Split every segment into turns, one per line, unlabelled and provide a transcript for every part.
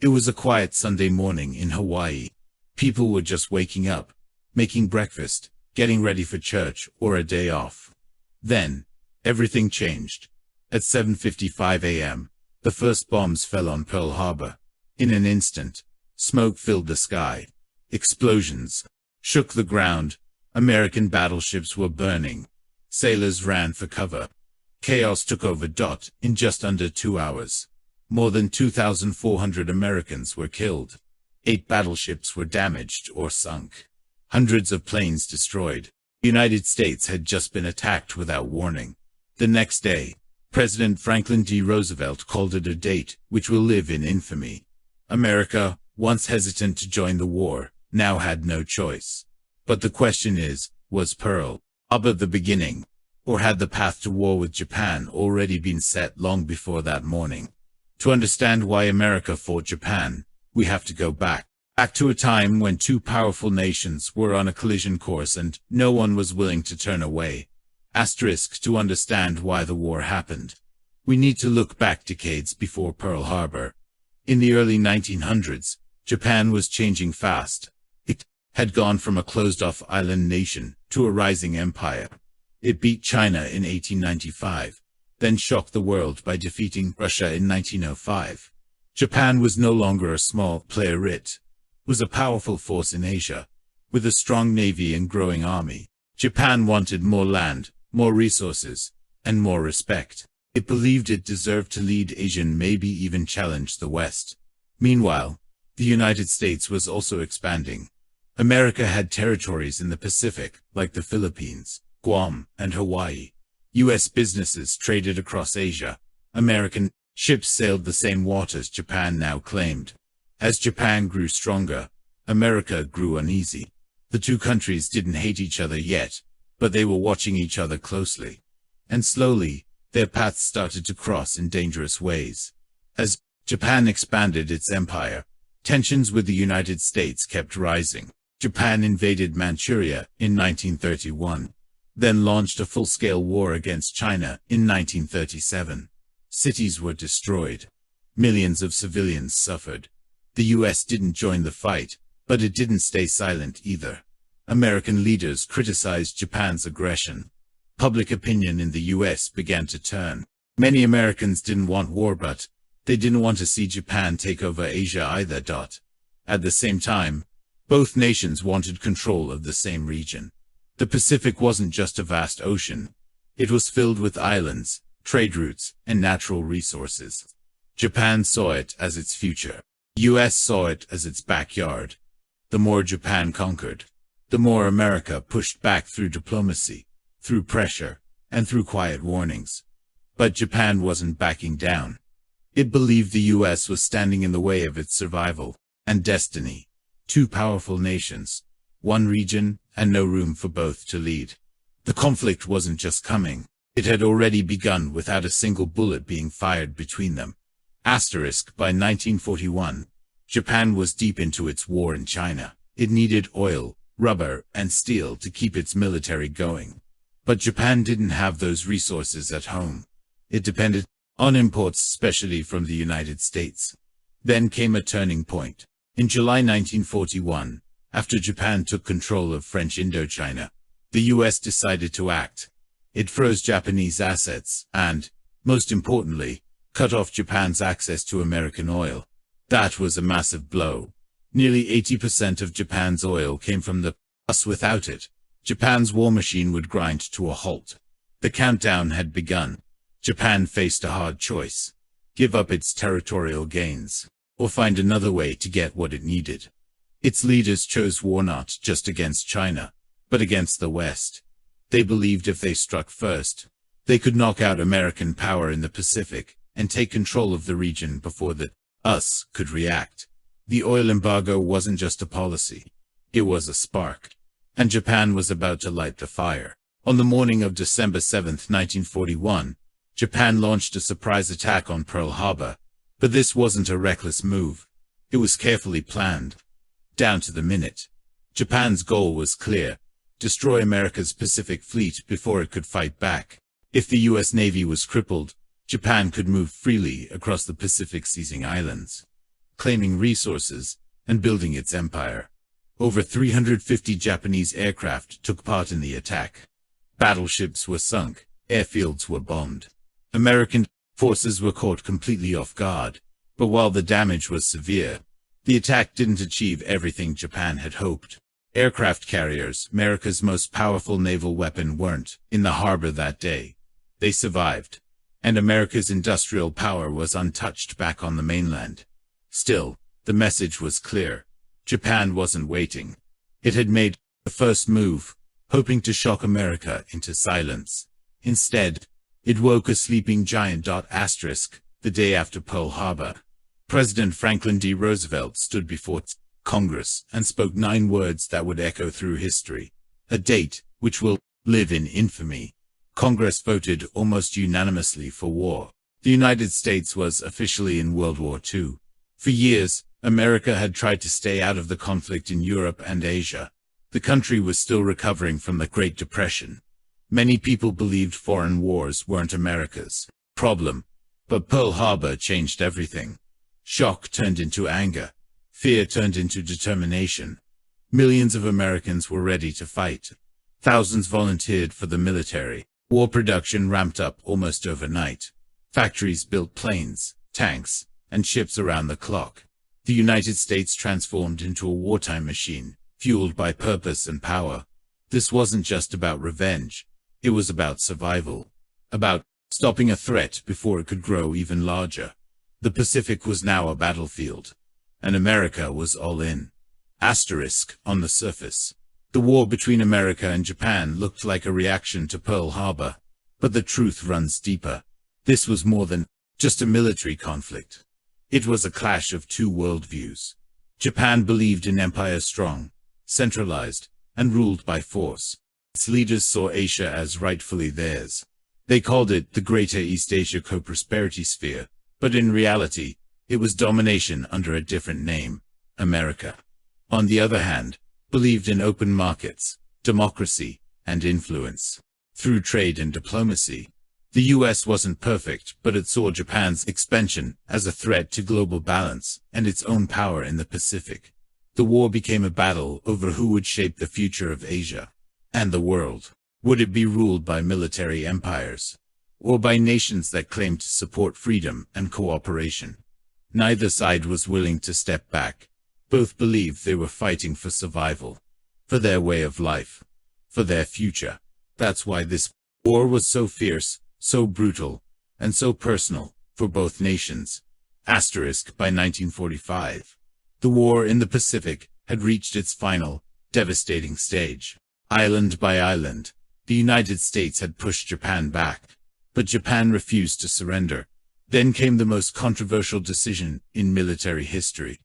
It was a quiet Sunday morning in Hawaii. People were just waking up, making breakfast, getting ready for church or a day off. Then, everything changed. At 7:55 a.m., the first bombs fell on Pearl Harbor. In an instant, smoke filled the sky. Explosions shook the ground. American battleships were burning. Sailors ran for cover. Chaos took over. In just under 2 hours, more than 2,400 Americans were killed. 8 battleships were damaged or sunk. Hundreds of planes destroyed. The United States had just been attacked without warning. The next day, President Franklin D. Roosevelt called it a date which will live in infamy. America, once hesitant to join the war, now had no choice. But the question is, was Pearl Harbor the beginning? Or had the path to war with Japan already been set long before that morning? To understand why America fought Japan, we have to go back to a time when two powerful nations were on a collision course and no one was willing to turn away. To understand why the war happened, we need to look back decades before Pearl Harbor. In the early 1900s, Japan was changing fast. It had gone from a closed-off island nation to a rising empire. It beat China in 1895, then shocked the world by defeating Russia in 1905. Japan was no longer a small player. It was a powerful force in Asia, with a strong navy and growing army. Japan wanted more land, more resources, and more respect. It believed it deserved to lead Asia and maybe even challenge the West. Meanwhile, the United States was also expanding. America had territories in the Pacific, like the Philippines, Guam, and Hawaii. U.S. businesses traded across Asia. American ships sailed the same waters Japan now claimed. As Japan grew stronger, America grew uneasy. The two countries didn't hate each other yet, but they were watching each other closely. And slowly, their paths started to cross in dangerous ways. As Japan expanded its empire, tensions with the United States kept rising. Japan invaded Manchuria in 1931, then launched a full-scale war against China in 1937. Cities were destroyed. Millions of civilians suffered. The U.S. didn't join the fight, but it didn't stay silent either. American leaders criticized Japan's aggression. Public opinion in the U.S. began to turn. Many Americans didn't want war, but they didn't want to see Japan take over Asia either. At the same time, both nations wanted control of the same region. The Pacific wasn't just a vast ocean. It was filled with islands, trade routes, and natural resources. Japan saw it as its future. The U.S. saw it as its backyard. The more Japan conquered, the more America pushed back through diplomacy, through pressure, and through quiet warnings. But Japan wasn't backing down. It believed the U.S. was standing in the way of its survival and destiny. Two powerful nations, one region, and no room for both to lead. The conflict wasn't just coming. It had already begun without a single bullet being fired between them. By 1941, Japan was deep into its war in China. It needed oil, rubber, and steel to keep its military going. But Japan didn't have those resources at home. It depended on imports, especially from the United States. Then came a turning point. In July 1941, after Japan took control of French Indochina, the U.S. decided to act. It froze Japanese assets and, most importantly, cut off Japan's access to American oil. That was a massive blow. Nearly 80% of Japan's oil came from the U.S. Without it, Japan's war machine would grind to a halt. The countdown had begun. Japan faced a hard choice: give up its territorial gains, or find another way to get what it needed. Its leaders chose war not just against China, but against the West. They believed if they struck first, they could knock out American power in the Pacific and take control of the region before the U.S. could react. The oil embargo wasn't just a policy. It was a spark. And Japan was about to light the fire. On the morning of December 7, 1941, Japan launched a surprise attack on Pearl Harbor. But this wasn't a reckless move. It was carefully planned. Down to the minute. Japan's goal was clear: destroy America's Pacific Fleet before it could fight back. If the U.S. Navy was crippled, Japan could move freely across the Pacific, seizing islands. claiming resources, and building its empire. Over 350 Japanese aircraft took part in the attack. Battleships were sunk, airfields were bombed. American forces were caught completely off guard, but while the damage was severe, the attack didn't achieve everything Japan had hoped. Aircraft carriers, America's most powerful naval weapon, weren't in the harbor that day. They survived, and America's industrial power was untouched back on the mainland. Still, the message was clear. Japan wasn't waiting. It had made the first move, hoping to shock America into silence. Instead, it woke a sleeping giant. The day after Pearl Harbor, President Franklin D. Roosevelt stood before Congress and spoke 9 words that would echo through history, a date which will live in infamy. Congress voted almost unanimously for war. The United States was officially in World War II. For years, America had tried to stay out of the conflict in Europe and Asia. The country was still recovering from the Great Depression. Many people believed foreign wars weren't America's problem, but Pearl Harbor changed everything. Shock turned into anger. Fear turned into determination. Millions of Americans were ready to fight. Thousands volunteered for the military. War production ramped up almost overnight. Factories built planes, tanks, and ships around the clock. The United States transformed into a wartime machine, fueled by purpose and power. This wasn't just about revenge. It was about survival. About stopping a threat before it could grow even larger. The Pacific was now a battlefield, and America was all in. On the surface, the war between America and Japan looked like a reaction to Pearl Harbor, but the truth runs deeper. This was more than just a military conflict. It was a clash of 2 worldviews. Japan believed in empire strong, centralized, and ruled by force. Its leaders saw Asia as rightfully theirs. They called it the Greater East Asia Co-Prosperity Sphere, but in reality, it was domination under a different name, America. On the other hand, believed in open markets, democracy, and influence. Through trade and diplomacy, the U.S. wasn't perfect, but it saw Japan's expansion as a threat to global balance and its own power in the Pacific. The war became a battle over who would shape the future of Asia and the world. Would it be ruled by military empires, or by nations that claimed to support freedom and cooperation? Neither side was willing to step back. Both believed they were fighting for survival, for their way of life, for their future. That's why this war was so fierce, so brutal, and so personal for both nations. By 1945, the war in the Pacific had reached its final, devastating stage. Island by island, the United States had pushed Japan back, but Japan refused to surrender. Then came the most controversial decision in military history.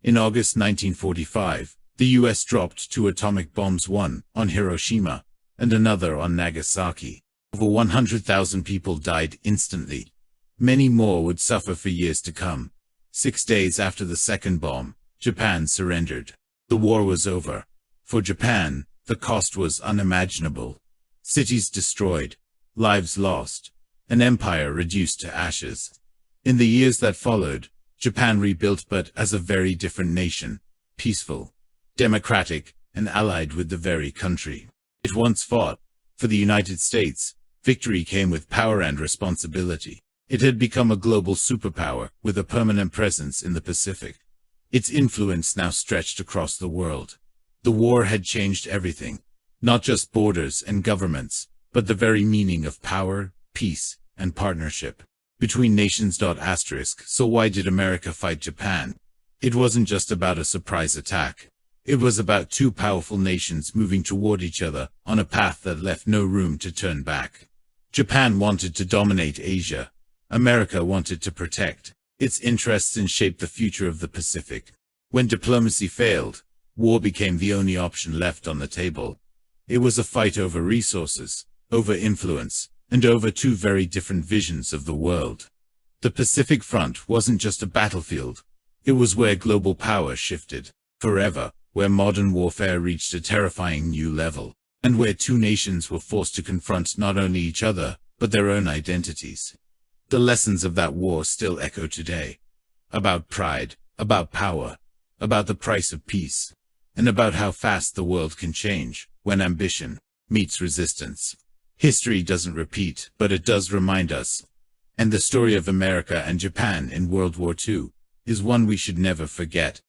In August 1945, the U.S. dropped 2 atomic bombs, one on Hiroshima and another on Nagasaki. Over 100,000 people died instantly. Many more would suffer for years to come. 6 days after the second bomb, Japan surrendered. The war was over. For Japan, the cost was unimaginable. Cities destroyed, lives lost, an empire reduced to ashes. In the years that followed, Japan rebuilt, but as a very different nation, peaceful, democratic, and allied with the very country it once fought. For the United States, victory came with power and responsibility. It had become a global superpower with a permanent presence in the Pacific. Its influence now stretched across the world. The war had changed everything, not just borders and governments, but the very meaning of power, peace, and partnership between nations. So why did America fight Japan? It wasn't just about a surprise attack. It was about 2 powerful nations moving toward each other on a path that left no room to turn back. Japan wanted to dominate Asia. America wanted to protect its interests and shape the future of the Pacific. When diplomacy failed, war became the only option left on the table. It was a fight over resources, over influence, and over 2 very different visions of the world. The Pacific Front wasn't just a battlefield. It was where global power shifted forever, where modern warfare reached a terrifying new level, and where 2 nations were forced to confront not only each other, but their own identities. The lessons of that war still echo today. About pride, about power, about the price of peace, and about how fast the world can change when ambition meets resistance. History doesn't repeat, but it does remind us. And the story of America and Japan in World War II is one we should never forget.